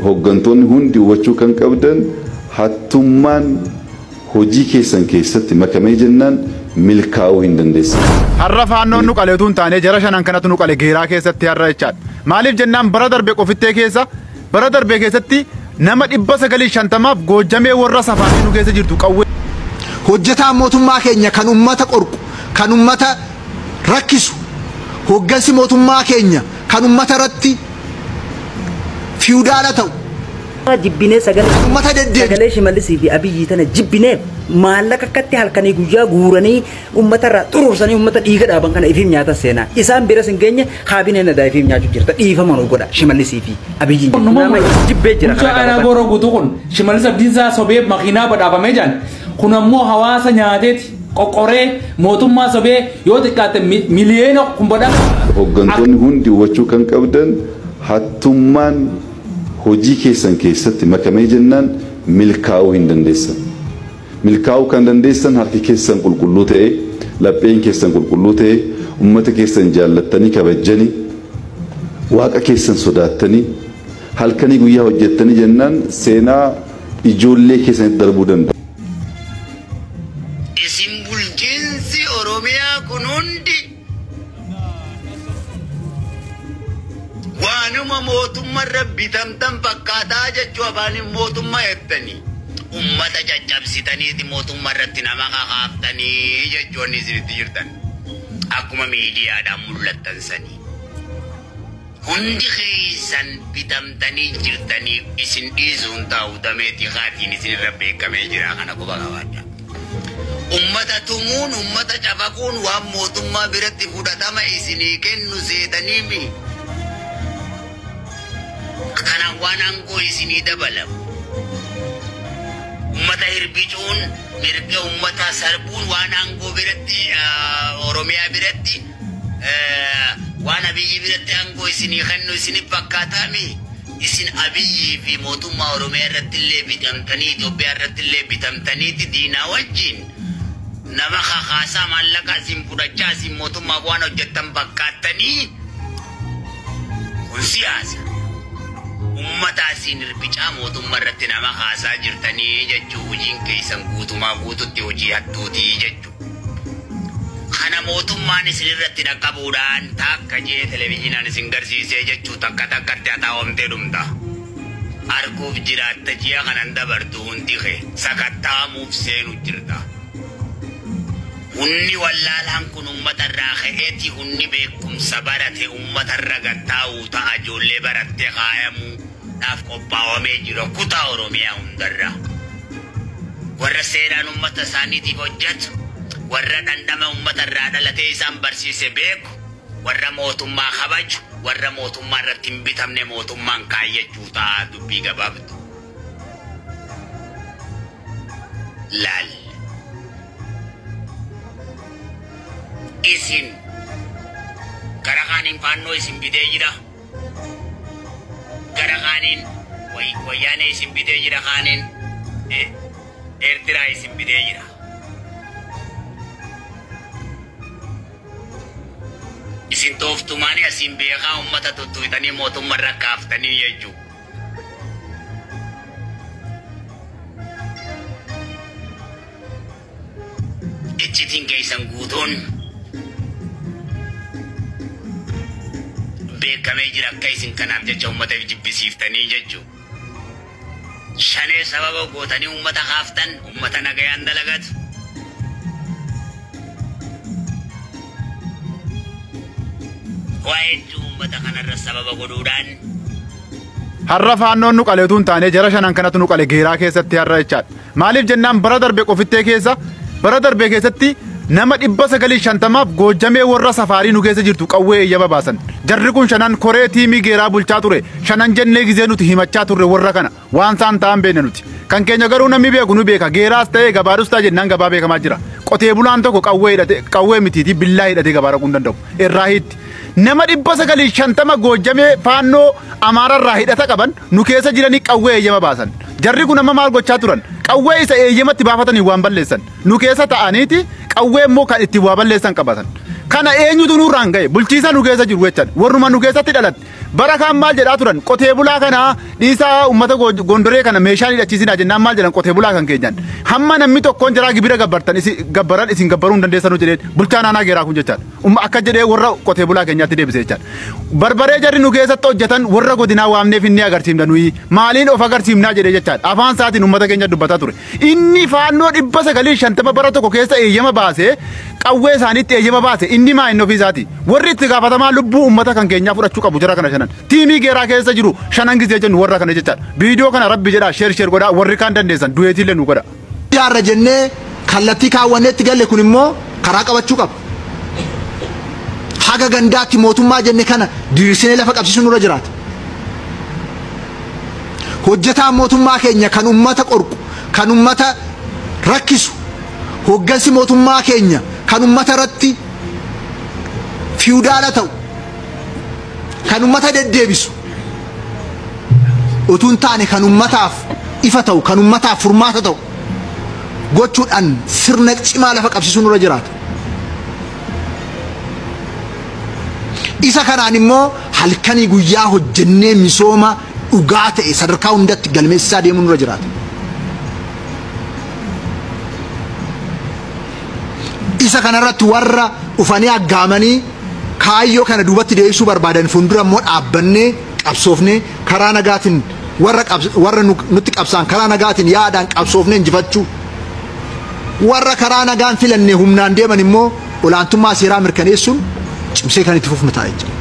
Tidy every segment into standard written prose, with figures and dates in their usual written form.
hooggantoonni hundi hubachuu kan qabdan hattummaan hojii keessan keessatti makamee jennaan milkaa'uu hin dandeessan. Har'a faannoon nu qaleetuun taanee jara shanan kanatu nu qale geeraa keessatti har'a jechaadha. Maaliif jennaan bara darbe qofittee keessa bara darbe keessatti nama 950 goojjamee warra safaanii nu keessa jirtu qawwee. Hojjetaan mootummaa keenya kan ummata qorqu kan ummata rakkisu hoggansi mootummaa keenya kan ummata irratti fiudaala ta'u. Jibbinee sagalee Shimallisii fi Abiyyi tana jibbinee maallaqa akkatti halkanii guyyaa guuranii ummata irraa xuruursanii ummata dhiiga dhaaban kana ifiif nyaata seenaa isaan bira sin geenye kaabineen adaa ifiif nyaachuu jirta dhiifama nu godha Shimallisii fi Abiyyi nama jibbee jira. Ana booroo guutuu kun Shimallis Abdiisaa sobee makiinaa badhaafamee jiran kun ammoo hawaasa nyaateeti qoqqoree mootummaa sobee yoo xiqqaate miliyoona kun badhaaf. Hooggantoonni hundi hubachuu kan qabdan hattummaan hojii keessan keessatti makamee jennaan milkaa'uu hin dandeessan. Milkaa'uu kan dandeessan harki keessan qulqulluu ta'e, lapheen keessan qulqulluu ta'e, ummata keessan jaallattanii kabajjanii, waaqa keessan sodaattanii, halkanii guyyaa hojjettanii jennaan seenaa ijoollee keessanitti darbuu danda'a. Isin bulchiinsi Oromiyaa kun hundi waanuma mootummaa rabbi tamtam fakkaataa jechuu afaanin mootummaa jettanii ummata caccabsitaniiti mootummaa irratti nama kakaaftanii jechuun isinitti jirtan akkuma miidiyaadhaan mul'attan sanii hundi keessan bitamtanii jirtanii isin dhiisuun taa'u dameetii haatiin isinirra beekamee jira kana quba qabaadha. Ummata tumuun ummata cafaquun waan mootummaa biratti fudhatama isinii kennu seetaniimi. Kana waan aangoo isinii dabalamu. Ummata hirbicuun mirga ummata sarbuun waan aangoo biratti Oromiyaa biratti waan Abiyyi biratti aangoo isinii kennu isinii fakkaataami. Isin Abiyyi fi mootummaa Oromiyaa irratti illee bitamtanii Itoophiyaa irratti illee bitamtaniiti diinaa wajjin nama kakaasaa maallaqa isin fudhachaa isin mootummaa waan hojjettan fakkaattanii kun siyaasa. Ummata isin hirbicaa mootummaa irratti nama haasaa jirtanii jechuu hojiin keessan guutumaa guututti hojii hattuutii jechuu. Kana mootummaan isin irratti dhaqqabuudhaan takka jee televizyinaan isin garsiisee jechuu takka takkatti hataa'omtee dhumta. Arguuf jiraatta ji'a kanan dabartu hundi kee sakattaamuuf seenu jirta. Hunni wallaalaan kun ummata irraa ka'eeti hunni beekumsa barate ummata irra gattaa'uu ta'a ijoollee barattee kaayamuu dhaaf qophaa'amee jiru kutaa Oromiyaa hundarra. Warra seeraan ummata isaaniitiif hojjetu, warra dhandhama ummata irraa dhalatee isaan barsiise beeku, warra mootummaa kabaju, warra mootummaa irratti hin bitamne mootummaan kaayyachuu ta'a dubbii gabaabdu. Laal. Isin gara kaaniin faannoo isin bitee jira. Gara kaaniin wayyaanee isin bitee jira kaaniin Eertiraa isin bitee jira. Isin tooftumaanii asin beekaa ummata tuttuutanii mootummaa irra kaaftanii jechuu. Iccitiin keessan guutuun beekamee jira akka isin kanaaf jecha ummata jibbisiiftanii jechuu. Shanee sababa gootanii ummata kaaftan ummata nagayaan dalagatu. Waa'ee ummata kanarra sababa godhuudhaan. Har'a faannoon nu qaleetuun taanee jara shanan kanatu nu qale geeraa keessatti har'a jechaadha. Maaliif jennaan bara darbe qofittee keessa bara darbe keessatti nama 950 goojjamee warra safaarii nu keessa jirtu qawwee eeyyama baasan. Jarri kun shanan koree tiimii geeraa bulchaa ture. Shanan jennee gizee nuti himachaa turre warra kana waan isaan ta'an beekne nuti. Kan keenya garuu namni beeku nu beeka. Geeraas ta'ee gabaadhus ta'a jennaan gabaa beekamaa jira. Qotee bulaan tokko qawwee mitiitii billaa hidhatee gabaa dhaquu hin danda'u. Irraa hiitti. Nama 950 goojjamee faannoo Amaararraa hidhata qaban nu keessa jiranii qawwee eeyyama baasan. Jarri kun amma maal gochaa turan? Qawwee isa eeyyamatti baafatanii waan balleessan. Nu keessa ta'aniiti qawwee immoo kan itti waa balleessan qabatan. Kana eenyutu nurraan ga'e? Bulchiisa nu keessa jiru jechaan. Warruma nu keessatti dhalatte. Barakaan maal jedhaa turan qotee bulaa kana dhiisaa uummata gondoree kana meeshaan hidhachiisinaa jennaan maal jedhan qotee bulaa kan keenyan hamma namni tokkoon jiraa gibira gabbaran isin gabbaruu hin dandeessanu jedheen bulchaan aanaa geeraa kun jechaadha akka jedhee warra qotee bulaa keenyaatti deebisee jechaadha barbaree jarri nu keessatti hojjetan warra godinaa waamneef inni agarsiifna nuyi maaliin of agarsiifnaa jedhee jechaadha afaan isaatiin uummata keenya dubbataa ture inni faannoo 950 bara tokko keessa eeyyama baasee qawwee isaaniitti eeyyama baase inni maa inni ofiisaati warri itti gaafatamaa lubbuu uummata kan keenyaa fudhachuu qabu jira kana shanan tiimii geeraa keessa jiru shanan gisee jennu warra kana jechaadha viidiyoo kana rabbi jedhaa sheer godhaa warri kaan dandeessan du'eetiillee nu godha. Jaarra jennee kallattii kaawwanneetti galle kun immoo karaa qabachuu qaba. Haga gandaatti mootummaa jenne kana diriirsinee lafa qabsiisuu nurra jiraata. Hojjetaan mootummaa keenya kan uummata qorqu kan uummata rakkisu hoggansi mootummaa keenya kan uummata irratti fiudaala ta'u kan uummata deddeebisu utuun taane kan uummataaf ifa ta'u kan uummataaf furmaata ta'u gochuudhaan sirna cimaa lafa qabsiisuu nurra jiraata. Isa kanaan immoo halkanii guyyaa hojjennee misooma dhugaa ta'e sadarkaa hundatti galmeessisaa deemuu nurra jiraata. Isa kanarratti warra ufanii aggaamanii kaayyoo kana duubatti deebisuu barbaadan fuuldura immoo dhaabbannee qabsoofnee karaa nagaatiin warra nutti qabsaan karaa nagaatiin yaadaan qabsoofnee injifachuu warra karaa nagaan filannee humnaan deeman immoo olaantummaa seeraa mirkaneessuun cimsee kan itti fufnu ta'a jechuudha.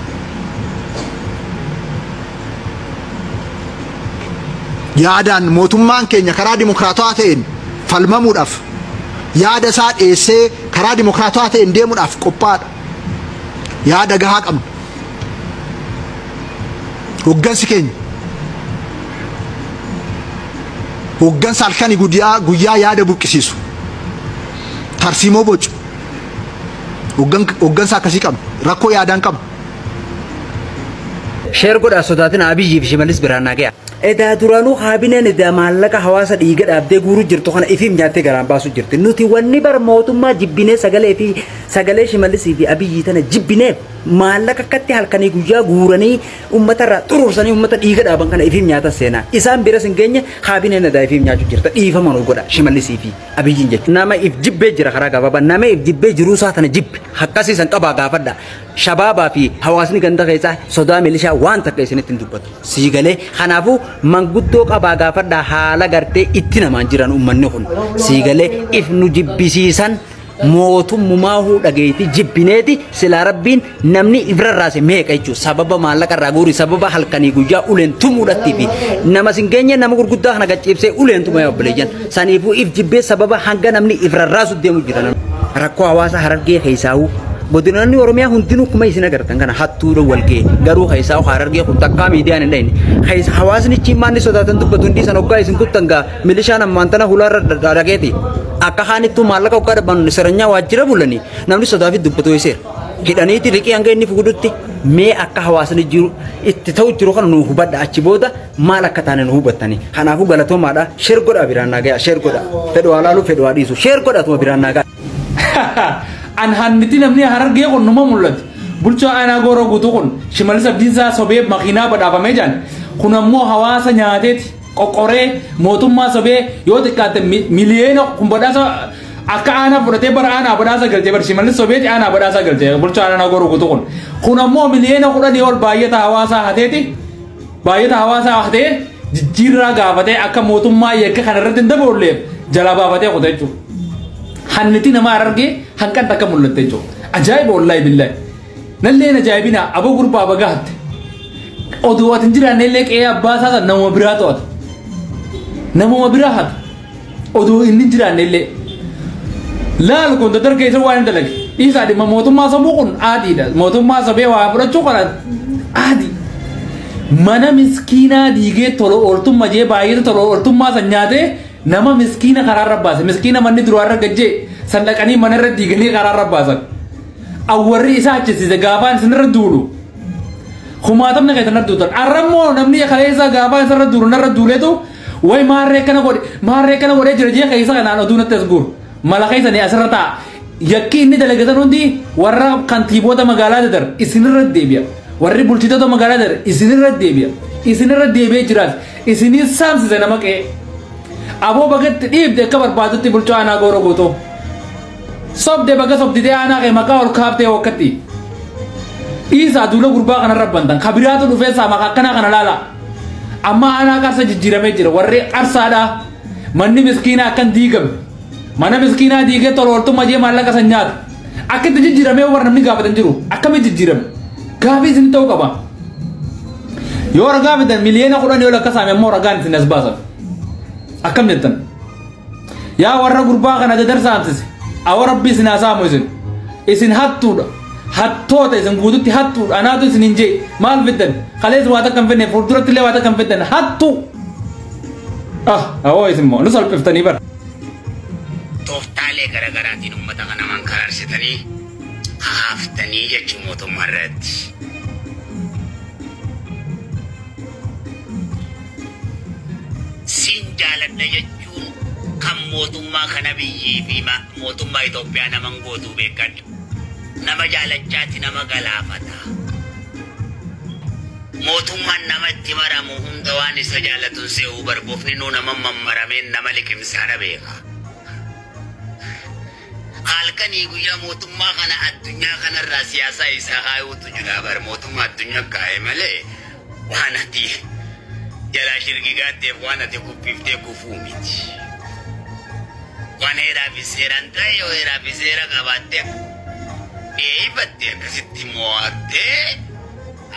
Yaadaan mootummaan keenya karaa dimokiraatawaa ta'een falmamuudhaaf yaada isaa dhiyeessee karaa dimokiraatawaa ta'een deemuudhaaf qophaadha. Yaada gahaa qabna. Hoggansi keenya hoggansa halkanii guyyaa yaada burqisiisu tarsiimoo bocu hoggansa akkasii qabna rakkoo yaadaan qabna. Sheer godhaa sodaatiin Abiyyi fi Shimallis Biraannaa ga'a. Edaa duraanuu kaabineen edaa maallaqa hawaasa dhiiga dhaabdee guuruu jirtu kana ifiif nyaattee garaan baasuu jirti. Nuti wanni bar mootummaa jibbinee sagalee Shimallisii fi Abiyyi tana jibbineef maallaqa akkatti halkanii guyyaa guuranii uummata irraa xuruursanii uummata dhiiga dhaaban kana ifiif nyaata seenaa. Isaan biras hin geenye kaabineen edaa ifiif nyaachuu jirta. Dhiifama nu godha Shimallisii fi Abiyyiin jechuudha. Nama if jibbee jira karaa gabaabaa nama if jibbee jiruu isaa tana jibbe akkasiisan qabaa gaafadha. Shabaabaa fi hawaasni ganda keessaa sodaa milishaa waan takka isinitti hin dubbatu. Siigalee kanaafuu manguddoo qabaa gaafadha haala gartee itti namaan jiran uummanni kun. Siigalee if nu jibbisiisan mootummaa dhageetti jibbineeti silaa rabbiin namni ifrarraase meeqa jechuudha. Sababa maallaqa irraa guuri sababa halkanii guyyaa uleen tumuudhaatti fi nama singeenye nama gurguddaa kana gaccibsee uleen tumee obboleeyyan. Saniifuu if jibbee sababa hanga namni ifrarraasu deemu jiran. Rakkoo hawaasa Harargee keessaa'uu godinonni Oromiyaa hundinuu kuma isin agartan kana hattuudha walgee garuu keessaa Harargee kun takkaa miidiyaan hin dhayne hawaasni cimaanni sodaatan dubbatu hundi san hoggaa isin kuttan gaa milishaan ammaan tana hulaarra dhageeti akka haanittuu maallaqa hoggaa dhaban siranyaa waajjira bulanii namni sodaafi dubbatu iseera hidhaniiti riqii hanga inni fugudutti mee akka hawaasni jiru itti ta'u jiru kana nu hubadha achi booda maal akka taane nu hubattani kanaafuu galatoomaadha sheer godha Biraannaa ga'a sheer godha fedhu alaalu fedhu dhiisu sheer godha tuma Biraannaa ga'a. An hanniti namni Harargee kun numa mul'atu bulchaa aanaa gooroo guutuu kun Shimallis Abdiisaa sobee makiinaa badhaafamee jiran kun ammoo hawaasa nyaateeti qoqqoree mootummaa sobee yoo xiqqaatte miliyoona kun badhaasa akka aanaa fudhatee bara aanaa badhaasa galchee bara Shimallis sobeeti aanaa badhaasa galchee bulchaa aanaa gooroo guutuu kun ammoo miliyoona 10 ol baay'ata hawaasaa hateeti baay'ata hawaasaa hatee jijjiirraa gaafatee akka mootummaa yakka kanarratti hin daboolleef jalaa baafatee qote jechuudha. Hanniti nama Harargee hanqan takka mul'atte jechuudha. Ajaa'iba wallahi billahi. Nalleen ajaa'ibina aboo gurbaa bagaatti. Oduu ati hin jiraanne illee qe'ee abbaa isaa nama biraa to'ata. Namuma biraa hata. Oduu inni hin jiraanne illee. Laal kun dargaggeessa waan hin dalage. Isaa dhimma mootummaa sobuu kun aadiidha. Mootummaa sobee waa fudhachuu kana aadi. Mana miskiinaa diigee tola ooltummaa jee baay'ee tola ooltummaa san nyaatee nama miskiina karaarra baase miskiina manni duraarra gajjee sandaqanii manarra diiganii karaarra baasan awwarri isaa achisiise gaafaan isinirra duulu kumaatamna kan isinirra duutan arrammoo namni kaleessa gaafaan isinirra duulu narra duuleetu way maarree kana godhe jira jee keessa kanaan oduu natti as guuru mala keessanii asirra ta'a yakki inni dalagatan hundi warra kantiiboota magaalaa dadar isinirra deebi'a warri bulchitoota magaalaa dar isinirra deebi'ee jiraat isinii saamsise nama qe'ee aboo bagatti dhiibde akka barbaadutti bulchoo aanaa gooroo guutoo sobde baga sobditee aanaa qe'ee maqaa ol kaaftee wakkatti dhiisaa duula gurbaa kanarra bantan kabiraatu dhufee saama akkanaa kana laala amma aanaa qarsa jijjiiramee jira warri qarsaadha manni miskiinaa akkan diigame mana miskiinaa diigee tolooltummaa jee maallaqa san nyaata akkitti jijjiiramee warra namni gaafatan jiru akkamitti jijjiirame gaafii isin ta'uu qaba yoo ragaa fidan miliyoona 10 yoo lakka saame ammoo ragaan isin as baasan akkam jettan yaa warra gurbaa kana dadar saamsise awwa rabbi isin haasaamu isin hattuudha hattoota isin guututti hattuudha anaatu isin hin jee maal fiddan kalees waata kan fidne fuulduratti illee waata kan fiddan hattu awwa isin moo nu salphiftanii bara tooftaalee garaagaraatiin uummata kana mankararsitanii haaftanii jechuu mootummaa irratti. Siin jaaladha jechuun kan mootummaa kana biyyii fi mootummaa Itoophiyaa naman gootuu beekadhu. Nama jaalachaatti nama galaafata. Mootummaan nama itti maramu hunda waan isa jaalatuun se'uu barboofni nuu nama mammarameen nama liqimsaadha beeka. Halkanii guyyaa mootummaa kana addunyaa kanarraa siyaasaa isaa kaayuutu jira bar mootummaa addunyaa kaa'e malee waan ati jalaa shirgigaatteef waan ati kuphiiftee kufuu miti. Waan heeraa fi seeraan ta'e yoo heeraa fi seera qabaattee eebbattee akkasitti mo'attee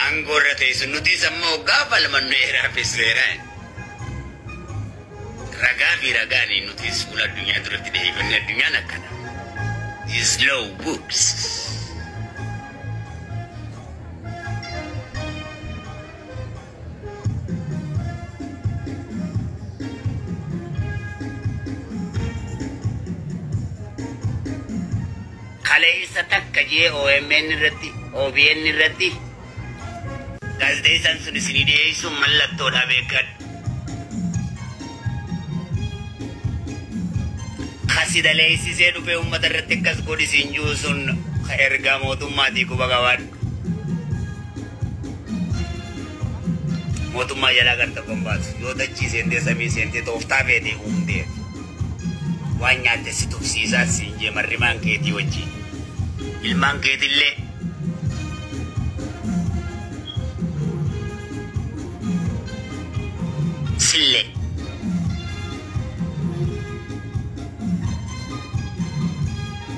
aangoorra teessu nuti samma hoggaa falmannu heeraa fi seeraan. Ragaa fi ragaan nuti fuula addunyaa duratti deebifanne addunyaan akkana. Slow books. Kaleessa takka jee OMN irratti OBN irratti gaazexeessaan sun isinii dhiyeessuun mallattoodha beekadhu. Kasidalee isisee dhufee uummata irratti akkas godhisiin jiru sun ergaa mootummaatii quba qabaadhu. Mootummaa jalaa gar tokkoon baasu yoo dachii seentee samii seentee tooftaa feetee uumtee waan nyaatte si tufsiisaa siin jee marrimaan keetii wajjin ilmaan keetillee sillee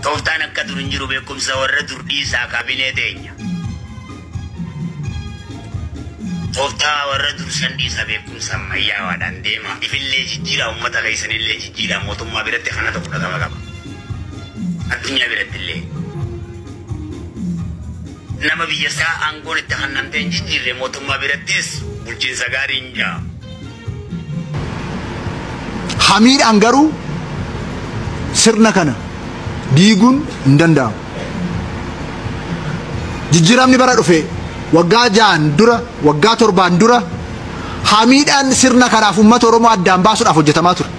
tooftaan akka dur hin jiru beekumsa warra dur dhiisaa kaabinee teenya. Tooftaa warra dur shan dhiisaa beekumsa ammayyaa'aadhaan deema. Ifillee jijjiiraa uummata keessanillee jijjiiraa mootummaa biratti kana tokko fudhatama qaba. Addunyaa biratti illee. Nama biyya isaa aangoon itti hannamtee hin jijjiirre mootummaa birattis bulchiinsa gaarii hin jaa. Hamiidhaan garuu sirna kana diiguun hin danda'amu. Jijjiiramni bara dhufe waggaa 6 dura waggaa 7 dura hamiidhaan sirna kanaaf uummata Oromoo addaan baasuudhaaf hojjetamaa ture.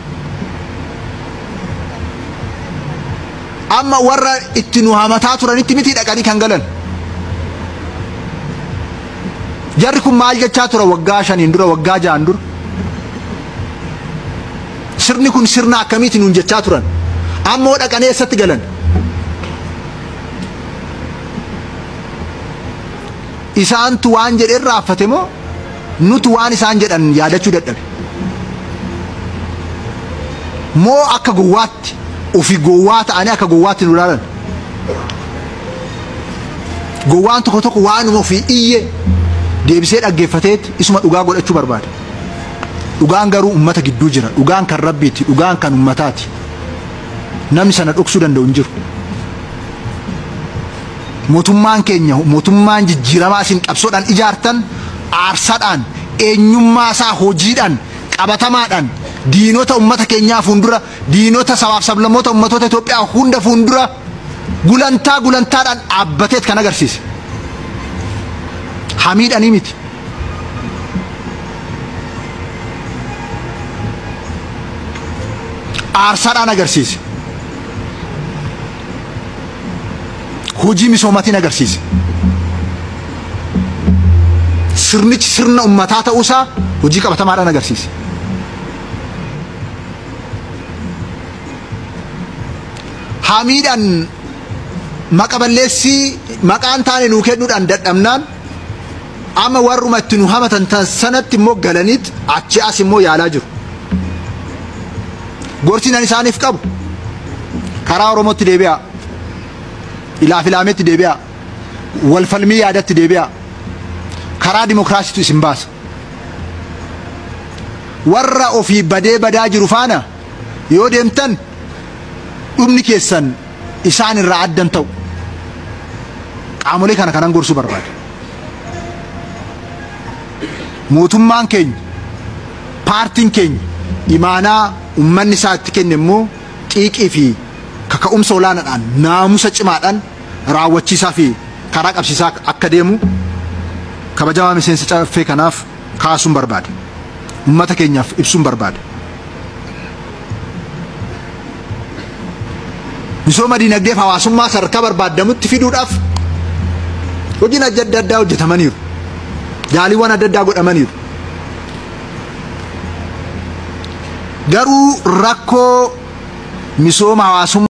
Amma warra itti nu hamataa turanitti miti dhaqanii kan galan. Jarri kun maal jechaa tura waggaa 5 dura waggaa 6 dura. Sirni kun sirna akkamiiti nuun jechaa turan. Ammoo dhaqanii eessatti galan. Isaantu waan jedhe irraanfate moo nuti waan isaan jedhan yaadachuu dadhabe. Moo akka gowwaatti ofii gowwaa ta'anii akka gowwaatti nu ilaalan. Gowwaan tokko tokko waanuma ofii iyye deebisee dhaggeeffateet isuma dhugaa godhachuu barbaada. Dhugaan garuu uummata gidduu jira. Dhugaan kan Rabbiiti, dhugaan kan uummataati. Namni sana dhoksuu danda'u hin jiru. Mootummaan keenya mootummaan jijjiiramaa isin qabsoodhaan ijaartan aarsaadhaan eenyummaa isaa hojiidhaan qabatamaadhaan diinota uummata keenyaa fuuldura diinota sabaaf sablammoota uummatoota Itoophiyaa hunda fuuldura gulantaadhaan dhaabbateet kan agarsiise. Hamiidhaanii miti. Aarsaadhaan agarsiise. Hojii misoomatiin agarsiise. sirnichi sirna ummataa ta'uusaa hojii qabatamaadhaan agarsiise. Hamiidhaan maqaballeessii maqaan taane nuu kennuudhaan dadhabnaan amma warruma itti nu hamatan sanatti immoo galaniit achi as immoo yaalaa jiru. Gorsiin isaaniif qabu karaa Oromootti deebi'a, ilaaf ilaameetti deebi'a, wal falmii yaadatti deebi'a, karaa dimokiraasiitu isin baasa. Warra ofii badee badaa jiru faana yoo deemtan dhumni keessan isaan irraa addan ta'u. Qaamolee kana kanan gorsuu barbaada. Mootummaan keenya, paartiin keenya imaanaa ummanni isaa itti kenne immoo xiiqii fi kaka'umsa olaanaadhaan naamusa cimaadhaan raawwachiisaa fi karaa qabsiisaa akka deemu kabajamaa miseensa caffee kanaaf kaasuun barbaada. Ummata keenyaaf ibsuun barbaada. Misooma diinagdeef hawaasummaa sadarkaa barbaadamutti fiduudhaaf hojiin adda addaa hojjetamaniiru. Yaaliiwwan adda addaa godhamaniiru. Garuu rakkoo misooma hawaasummaa